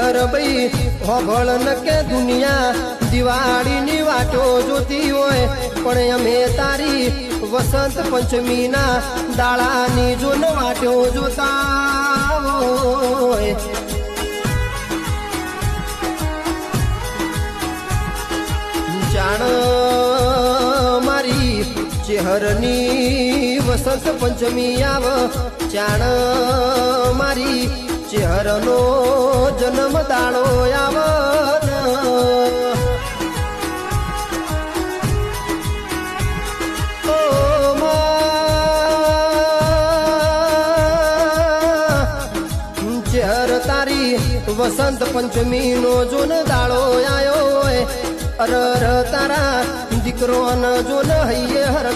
અરર ભાઈ હોભળ ન કે દુનિયા દિવાળીની વાટો જોતી હોય પણ અમે તારી વસંત પંચમીના દાડાની જોન વાટો જોતા હોય જાણ મારી ચેહરની વસંત પંચમી આવ જાણ મારી ચેહરનો જન્મ દાડો આવ ચેહર તારી વસંત પંચમી નો જોન દાડો આયો અરર તારા દીકરો ન જોન હૈયે હર